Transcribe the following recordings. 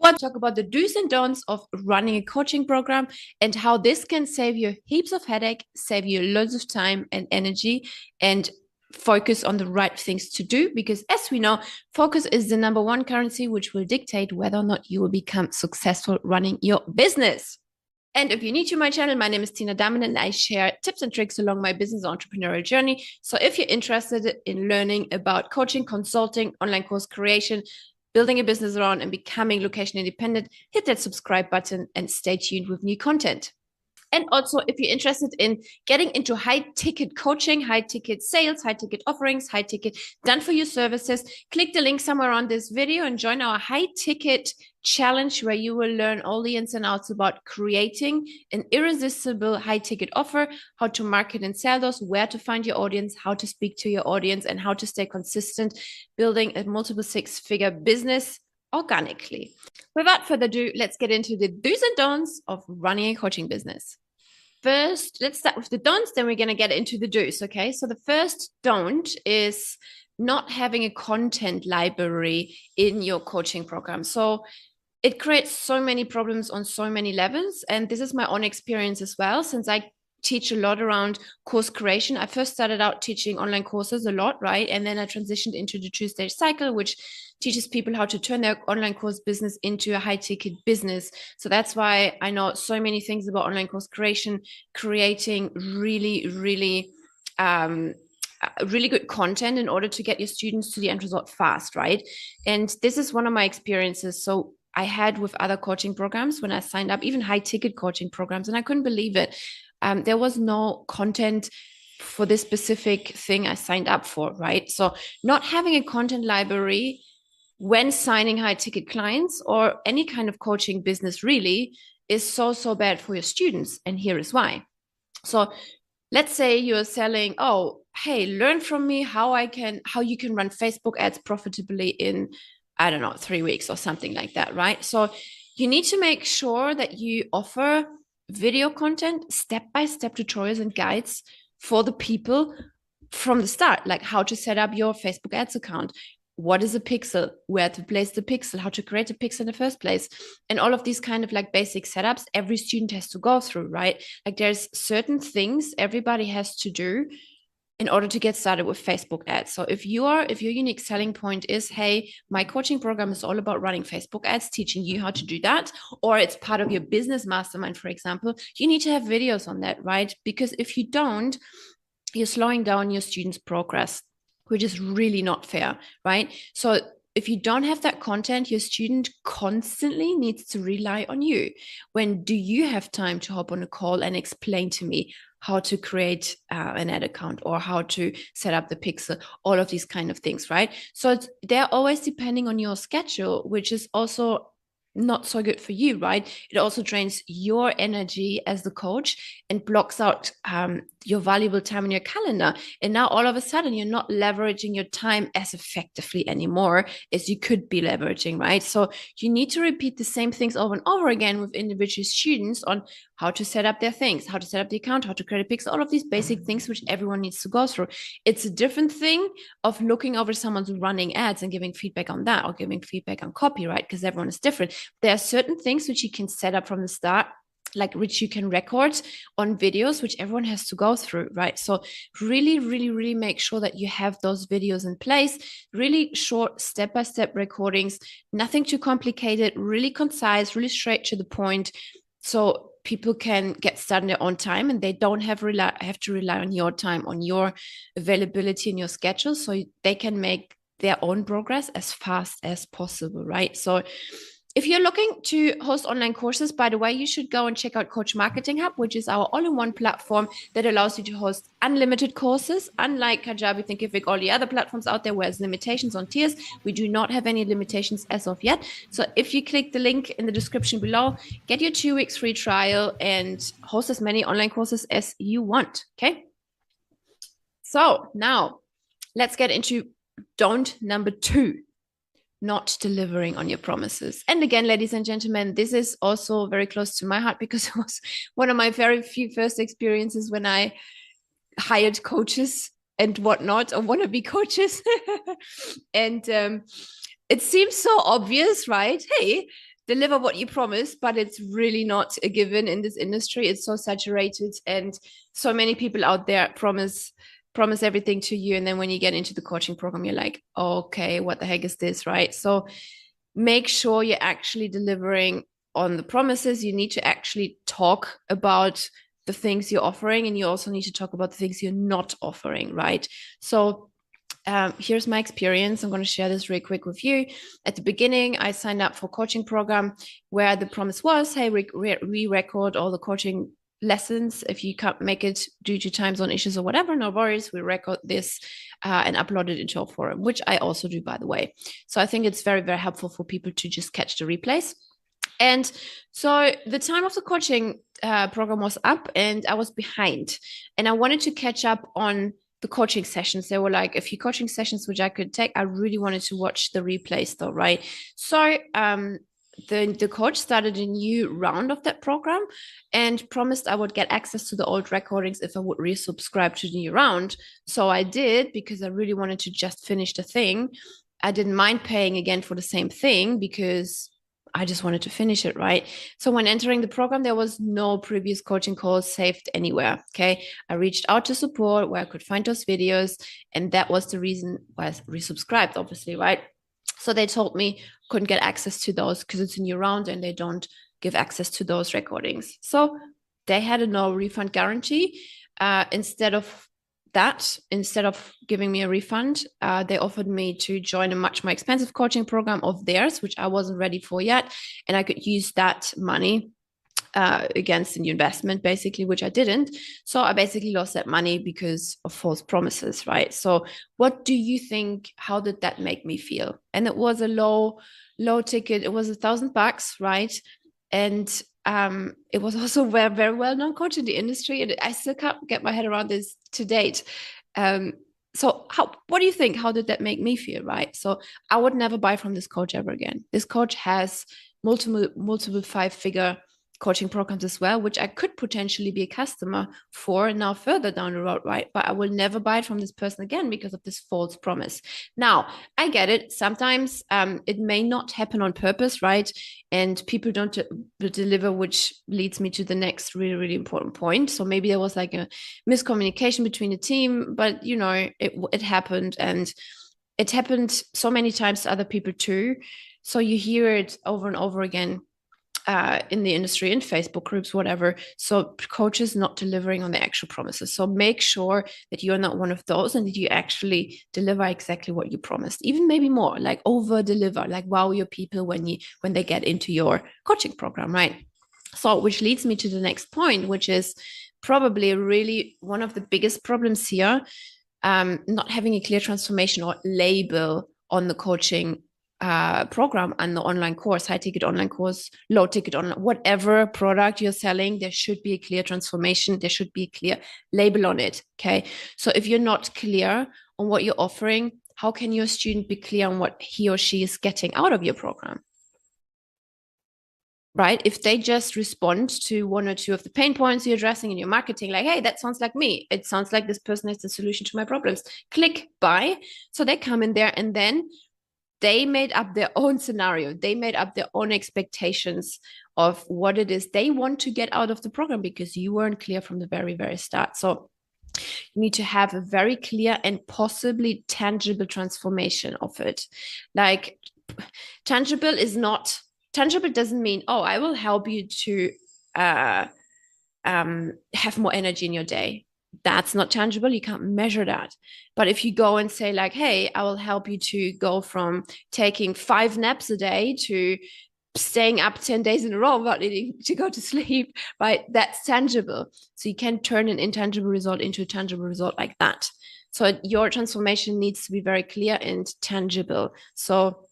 want to talk about the do's and don'ts of running a coaching program and how this can save you heaps of headache, save you loads of time and energy, and focus on the right things to do. Because as we know, focus is the number one currency, which will dictate whether or not you will become successful running your business. And if you're new to my channel, my name is Tina Damen and I share tips and tricks along my business entrepreneurial journey. So if you're interested in learning about coaching, consulting, online course creation, building a business around and becoming location independent, hit that subscribe button and stay tuned with new content. And also, if you're interested in getting into high ticket coaching, high ticket sales, high ticket offerings, high ticket done for you services, click the link somewhere on this video and join our high ticket challenge where you will learn all the ins and outs about creating an irresistible high ticket offer, how to market and sell those, where to find your audience, how to speak to your audience, and how to stay consistent building a multiple six-figure business organically. Without further ado, let's get into the do's and don'ts of running a coaching business. First, let's start with the don'ts, then we're going to get into the do's, okay? So the first don't is not having a content library in your coaching program. So it creates so many problems on so many levels. And this is my own experience as well, since I teach a lot around course creation. I first started out teaching online courses a lot, right? And then I transitioned into the two-stage cycle, which teaches people how to turn their online course business into a high-ticket business. So that's why I know so many things about online course creation, creating really, really good content in order to get your students to the end result fast, right? And this is one of my experiences. So I had with other coaching programs when I signed up, even high-ticket coaching programs, and I couldn't believe it. There was no content for this specific thing I signed up for, right? So not having a content library when signing high ticket clients or any kind of coaching business really is so bad for your students. And here is why. So let's say you're selling, oh, hey, learn from me how you can run Facebook ads profitably in, I don't know, 3 weeks or something like that, right? So you need to make sure that you offer video content, step-by-step tutorials and guides for the people from the start, like how to set up your Facebook ads account, what is a pixel, where to place the pixel, how to create a pixel in the first place, and all of these kind of like basic setups every student has to go through, right? Like there's certain things everybody has to do in order to get started with Facebook ads. So if your unique selling point is, hey, my coaching program is all about running Facebook ads, teaching you how to do that, or it's part of your business mastermind, for example, you need to have videos on that, right? Because if you don't, you're slowing down your students' progress, which is really not fair, right? So if you don't have that content, your student constantly needs to rely on you. When do you have time to hop on a call and explain to me how to create an ad account or how to set up the pixel, all of these kind of things, right? So they're always depending on your schedule, which is also not so good for you, right? It also drains your energy as the coach and blocks out your valuable time in your calendar. And now all of a sudden, you're not leveraging your time as effectively anymore as you could be leveraging, right? So you need to repeat the same things over and over again with individual students on how to set up their things, how to set up the account, how to create a pixel, all of these basic things which everyone needs to go through. It's a different thing of looking over someone's running ads and giving feedback on that or giving feedback on copy, right? Because everyone is different. There are certain things which you can set up from the start, like which you can record on videos, which everyone has to go through, right? So really make sure that you have those videos in place, really short step-by-step recordings, nothing too complicated, really concise, really straight to the point. So people can get started in their own time and they don't have to rely on your time, on your availability and your schedule. So they can make their own progress as fast as possible, right? So if you're looking to host online courses, by the way, you should go and check out Coach Marketing Hub, which is our all-in-one platform that allows you to host unlimited courses. Unlike Kajabi, Thinkific, all the other platforms out there where there's limitations on tiers, we do not have any limitations as of yet. So if you click the link in the description below, get your 2 weeks free trial and host as many online courses as you want, okay? So now let's get into don't number 2. Not delivering on your promises. And again, ladies and gentlemen, this is also very close to my heart because it was one of my very few first experiences when I hired coaches and whatnot, or wannabe coaches. And it seems so obvious, right? Hey, deliver what you promise, but it's really not a given in this industry. It's so saturated, and so many people out there promise everything to you, and then when you get into the coaching program, you're like, okay, what the heck is this, right? So make sure you're actually delivering on the promises. You need to actually talk about the things you're offering, and you also need to talk about the things you're not offering, right? So here's my experience. I'm going to share this really quick with you. At the beginning, I signed up for a coaching program where the promise was, hey, we record all the coaching lessons. If you can't make it due to time zone issues or whatever, no worries. We record this and upload it into a forum, which I also do, by the way. So I think it's very, very helpful for people to just catch the replays. And so the time of the coaching program was up and I was behind, and I wanted to catch up on the coaching sessions. There were like a few coaching sessions which I could take. I really wanted to watch the replays though, right? So the coach started a new round of that program and promised I would get access to the old recordings if I would resubscribe to the new round. So I did, because I really wanted to just finish the thing. I didn't mind paying again for the same thing because I just wanted to finish it, right? So when entering the program, there was no previous coaching calls saved anywhere. Okay. I reached out to support where I could find those videos. And that was the reason why I resubscribed, obviously, right? So they told me couldn't get access to those because it's a new round and they don't give access to those recordings. So they had a no refund guarantee. Instead of giving me a refund, they offered me to join a much more expensive coaching program of theirs, which I wasn't ready for yet. And I could use that money against an investment, basically, which I didn't. So I basically lost that money because of false promises, right? So what do you think? How did that make me feel? And it was a low ticket. It was $1,000, right? And it was also a very, very well-known coach in the industry, and I still can't get my head around this to date. So what do you think? How did that make me feel, right? So I would never buy from this coach ever again. This coach has multiple five-figure coaching programs as well, which I could potentially be a customer for now further down the road, right? But I will never buy it from this person again because of this false promise. Now, I get it. Sometimes it may not happen on purpose, right? And people don't deliver, which leads me to the next really, really important point. So maybe there was like a miscommunication between the team, but you know, it happened, and it happened so many times to other people too. So you hear it over and over again in the industry, in Facebook groups, whatever. So coaches not delivering on the actual promises. So make sure that you're not one of those and that you actually deliver exactly what you promised, even maybe more, like over deliver, like wow your people when they get into your coaching program, right? So which leads me to the next point, which is probably really one of the biggest problems here, not having a clear transformation or label on the coaching program and the online course, high ticket online course, low ticket online, whatever product you're selling, there should be a clear transformation. There should be a clear label on it. Okay. So if you're not clear on what you're offering, how can your student be clear on what he or she is getting out of your program? Right? If they just respond to one or two of the pain points you're addressing in your marketing, like, hey, that sounds like me. It sounds like this person is the solution to my problems. Click buy. So they come in there and then they made up their own scenario. They made up their own expectations of what it is they want to get out of the program because you weren't clear from the very, very start. So you need to have a very clear and possibly tangible transformation of it. Like tangible doesn't mean, oh, I will help you to have more energy in your day. That's not tangible. You can't measure that. But if you go and say like, hey, I will help you to go from taking 5 naps a day to staying up 10 days in a row without needing to go to sleep, right? That's tangible. So you can turn an intangible result into a tangible result like that. So your transformation needs to be very clear and tangible. So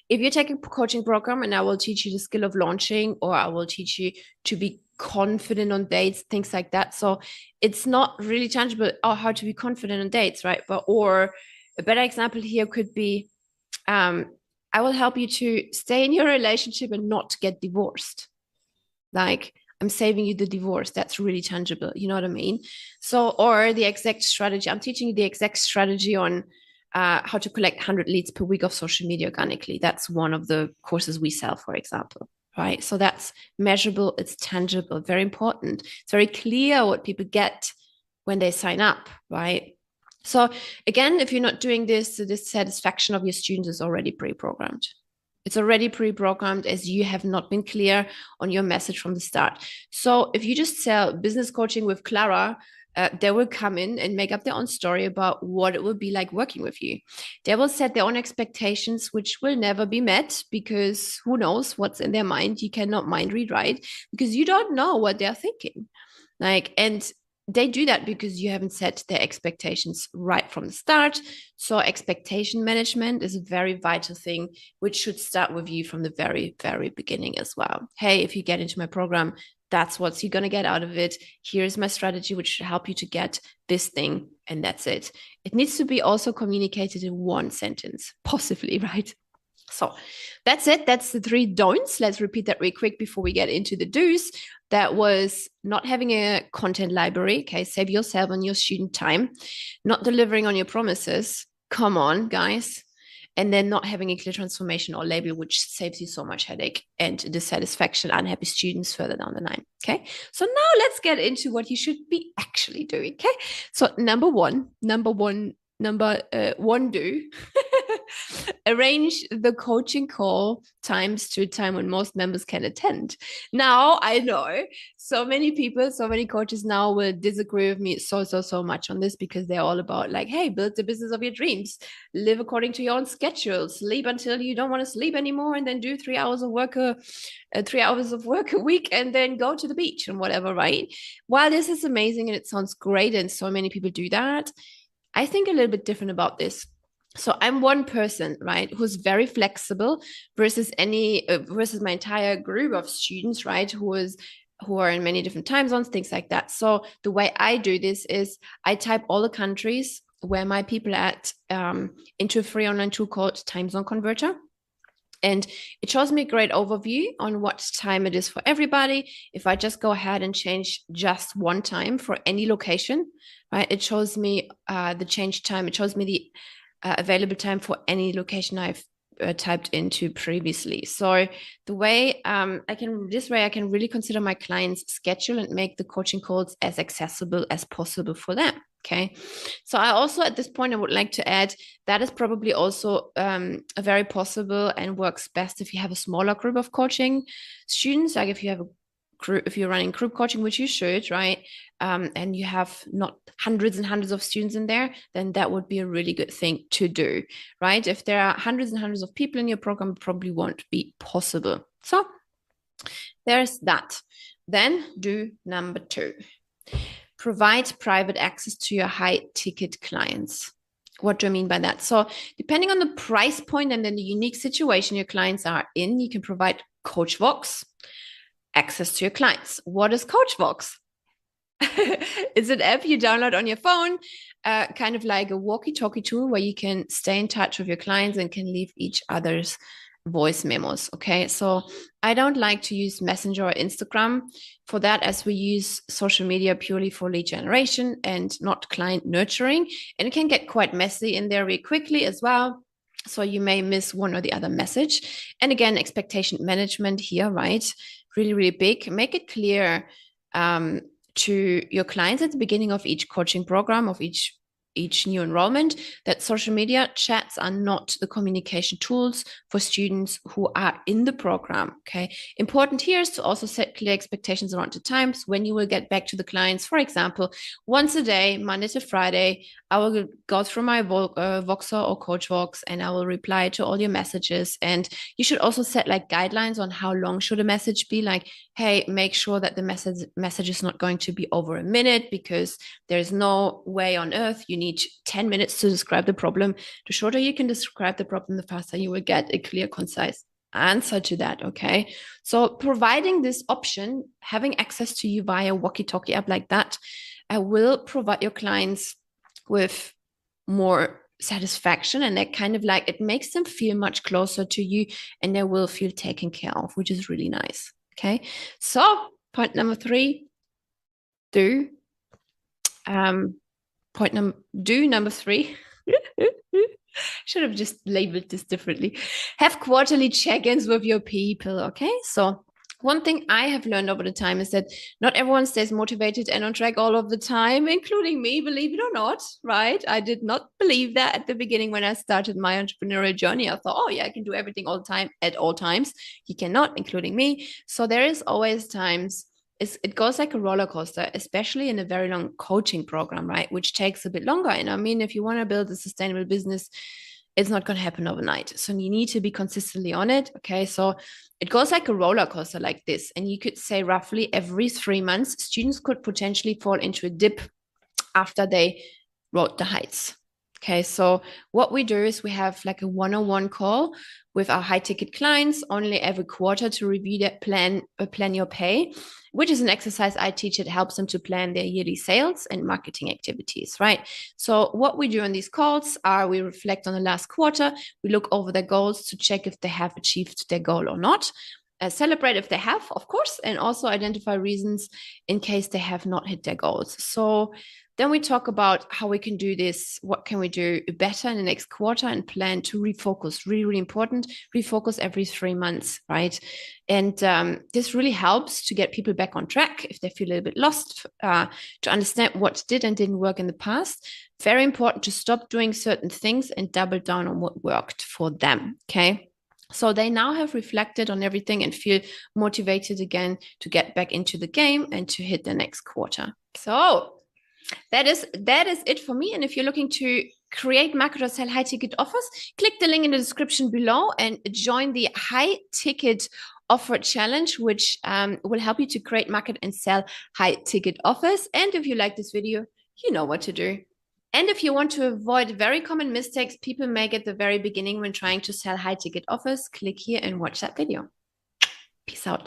if you take a coaching program and I will teach you the skill of launching, or I will teach you to be confident on dates, things like that. So it's not really tangible, how to be confident on dates, right? Or a better example here could be, I will help you to stay in your relationship and not get divorced. Like, I'm saving you the divorce. That's really tangible. You know what I mean? So, or the exact strategy. I'm teaching you the exact strategy on how to collect 100 leads per week of social media organically. That's one of the courses we sell, for example. Right. So that's measurable, it's tangible, very important. It's very clear what people get when they sign up, right? So again, if you're not doing this, the dissatisfaction of your students is already pre-programmed. It's already pre-programmed as you have not been clear on your message from the start. So if you just sell business coaching with Clara, they will come in and make up their own story about what it will be like working with you. They will set their own expectations, which will never be met because who knows what's in their mind. You cannot mind read, right? Because you don't know what they're thinking. And they do that because you haven't set their expectations right from the start. So expectation management is a very vital thing, which should start with you from the very, very beginning as well. Hey, if you get into my program, that's what you're going to get out of it. Here's my strategy, which should help you to get this thing. And that's it. It needs to be also communicated in one sentence, possibly, right? So that's it. That's the 3 don'ts. Let's repeat that really quick before we get into the do's. That was not having a content library. Okay. Save yourself and your student time. Not delivering on your promises. Come on, guys. And then not having a clear transformation or label, which saves you so much headache and dissatisfaction, unhappy students further down the line. Okay. So now let's get into what you should be actually doing. Okay. So number one do arrange the coaching call times to a time when most members can attend. Now I know so many people, so many coaches now will disagree with me so much on this because they're all about like, hey, build the business of your dreams, live according to your own schedule, sleep until you don't want to sleep anymore, and then do 3 hours of work 3 hours of work a week and then go to the beach and whatever, right? While this is amazing and it sounds great and so many people do that, I think a little bit different about this. So I'm one person, right, who's very flexible versus my entire group of students, right, who are in many different time zones, things like that. So the way I do this is I type all the countries where my people are at into a free online tool called Time Zone Converter. And it shows me a great overview on what time it is for everybody. If I just go ahead and change just one time for any location, right, it shows me the change time. It shows me the available time for any location I've typed into previously. So the way I can really consider my clients' schedule and make the coaching calls as accessible as possible for them. Okay. So I also, at this point, I would like to add that is probably also a very possible and works best if you have a smaller group of coaching students. Like if you have a group, if you're running group coaching, which you should, right? And you have not hundreds and hundreds of students in there, then that would be a really good thing to do, right? If there are hundreds and hundreds of people in your program, it probably won't be possible. So there's that. Then do number 2. Provide private access to your high ticket clients. What do I mean by that? So depending on the price point and then the unique situation your clients are in, you can provide CoachVox access to your clients. What is CoachVox? It's an app you download on your phone, kind of like a walkie-talkie tool where you can stay in touch with your clients and can leave each other's voice memos. Okay, so I don't like to use Messenger or Instagram for that, as we use social media purely for lead generation and not client nurturing, and it can get quite messy in there really quickly as well. So you may miss one or the other message. And again, expectation management here, right? Really, really big. Make it clear to your clients at the beginning of each coaching program, of each new enrollment, that social media chats are not the communication tools for students who are in the program. Okay. Important here is to also set clear expectations around the times when you will get back to the clients. For example, once a day, Monday to Friday, I will go through my Voxer or CoachVox and I will reply to all your messages. And you should also set like guidelines on how long should a message be. Like, hey, make sure that the message is not going to be over a minute, because there's no way on earth you need 10 minutes to describe the problem. The shorter you can describe the problem, the faster you will get a clear, concise answer to that. Okay. So providing this option, having access to you via walkie-talkie app like that, will provide your clients with more satisfaction, and that kind of like, it makes them feel much closer to you and they will feel taken care of, which is really nice. Okay. So point number 3, do number 3 Should have just labeled this differently. Have quarterly check-ins with your people. Okay. So one thing I have learned over the time is that not everyone stays motivated and on track all of the time, including me, believe it or not, right? I did not believe that at the beginning when I started my entrepreneurial journey. I thought, oh, yeah, I can do everything all the time at all times. You cannot, including me. So there is always times it goes like a roller coaster, especially in a very long coaching program, right? Which takes a bit longer. And I mean, if you want to build a sustainable business, it's not going to happen overnight. So you need to be consistently on it. Okay. So it goes like a roller coaster like this. And you could say roughly every 3 months, students could potentially fall into a dip after they rode the heights. Okay, so what we do is we have like a one-on-one call with our high-ticket clients only every quarter to review that plan your pay, which is an exercise I teach. It helps them to plan their yearly sales and marketing activities, right? So what we do on these calls are we reflect on the last quarter, we look over their goals to check if they have achieved their goal or not. Celebrate if they have, of course, and also identify reasons in case they have not hit their goals. So then we talk about how we can do this, what can we do better in the next quarter, and plan to refocus. Really, really important. Refocus every 3 months, right? And this really helps to get people back on track if they feel a little bit lost, to understand what did and didn't work in the past. Very important to stop doing certain things and double down on what worked for them, okay? So they now have reflected on everything and feel motivated again to get back into the game and to hit the next quarter. So that is it for me. And if you're looking to create, market, or sell high ticket offers, click the link in the description below and join the high ticket offer challenge, which will help you to create, market, and sell high ticket offers. And if you like this video, you know what to do. And if you want to avoid very common mistakes people make at the very beginning when trying to sell high ticket offers, click here and watch that video. Peace out.